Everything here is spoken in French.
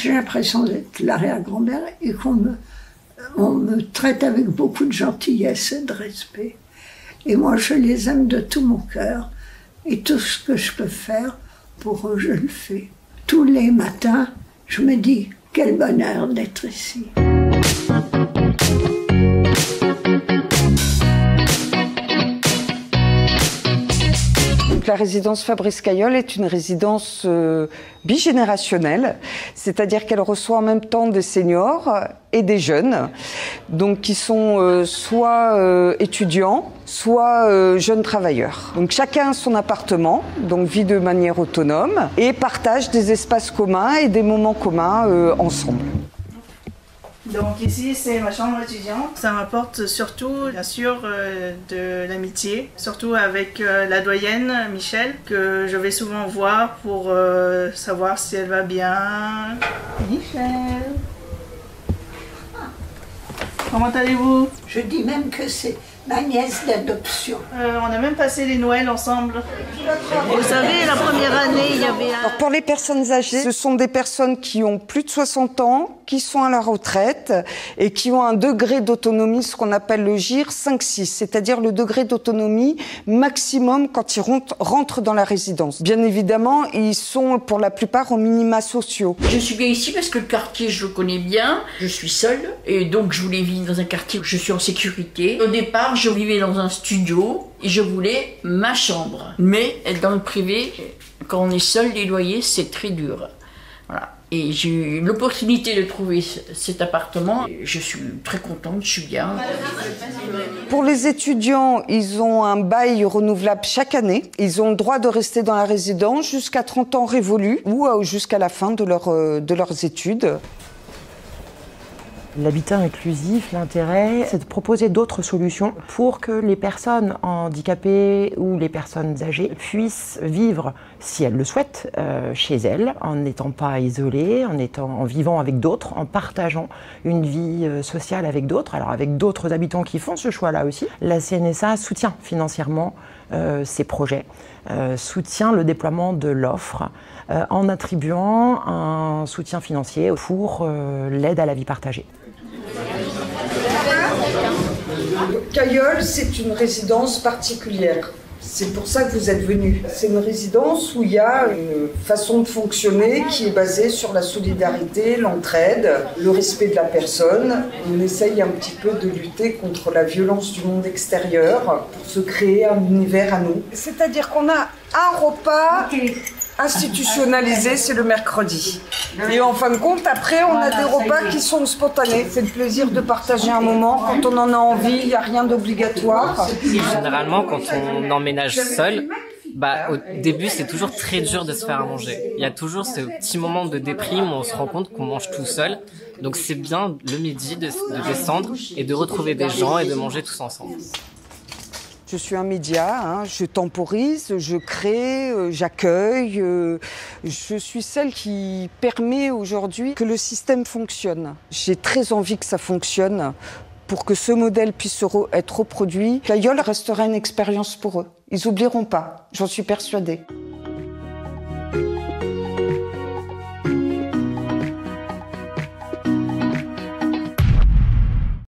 j'ai l'impression d'être l'arrière-grand-mère et on me traite avec beaucoup de gentillesse et de respect. Et moi, je les aime de tout mon cœur. Et tout ce que je peux faire pour eux, je le fais. Tous les matins, je me dis, quel bonheur d'être ici. La résidence Fabrice Cayol est une résidence bigénérationnelle, c'est-à-dire qu'elle reçoit en même temps des seniors et des jeunes, donc qui sont soit étudiants, soit jeunes travailleurs. Donc chacun a son appartement, donc vit de manière autonome et partage des espaces communs et des moments communs ensemble. Donc ici, c'est ma chambre étudiante. Ça m'apporte surtout, bien sûr, de l'amitié, surtout avec la doyenne, Michel, que je vais souvent voir pour savoir si elle va bien. Michel, comment allez-vous? Je dis même que c'est ma nièce d'adoption. On a même passé les Noëls ensemble. Vous savez, la première année, il y avait un... Alors pour les personnes âgées, ce sont des personnes qui ont plus de 60 ans, qui sont à la retraite et qui ont un degré d'autonomie, ce qu'on appelle le GIR 5-6, c'est-à-dire le degré d'autonomie maximum quand ils rentrent dans la résidence. Bien évidemment, ils sont pour la plupart aux minima sociaux. Je suis bien ici parce que le quartier, je le connais bien. Je suis seule et donc je voulais vivre dans un quartier où je suis en sécurité. Au départ, je vivais dans un studio et je voulais ma chambre. Mais dans le privé, quand on est seul, les loyers, c'est très dur. Voilà. Et j'ai eu l'opportunité de trouver cet appartement. Je suis très contente, je suis bien. Pour les étudiants, ils ont un bail renouvelable chaque année. Ils ont le droit de rester dans la résidence jusqu'à 30 ans révolus ou jusqu'à la fin de leurs études. L'habitat inclusif, l'intérêt, c'est de proposer d'autres solutions pour que les personnes handicapées ou les personnes âgées puissent vivre, si elles le souhaitent, chez elles, en n'étant pas isolées, en vivant avec d'autres, en partageant une vie sociale avec d'autres, alors avec d'autres habitants qui font ce choix-là aussi. La CNSA soutient financièrement ces projets, soutient le déploiement de l'offre en attribuant un soutien financier pour l'aide à la vie partagée. Cayol, c'est une résidence particulière. C'est pour ça que vous êtes venus. C'est une résidence où il y a une façon de fonctionner qui est basée sur la solidarité, l'entraide, le respect de la personne. On essaye un petit peu de lutter contre la violence du monde extérieur pour se créer un univers à nous. C'est-à-dire qu'on a un repas institutionnalisé, c'est le mercredi. Et en fin de compte, après, on a des repas qui sont spontanés. C'est le plaisir de partager un moment. Quand on en a envie, il n'y a rien d'obligatoire. Généralement, quand on emménage seul, au début, c'est toujours très dur de se faire à manger. Il y a toujours ce petit moment de déprime où on se rend compte qu'on mange tout seul. Donc c'est bien le midi de descendre et de retrouver des gens et de manger tous ensemble. Je suis un média, je temporise, je crée, j'accueille. Je suis celle qui permet aujourd'hui que le système fonctionne. J'ai très envie que ça fonctionne pour que ce modèle puisse être reproduit. Cayol restera une expérience pour eux. Ils n'oublieront pas, j'en suis persuadée.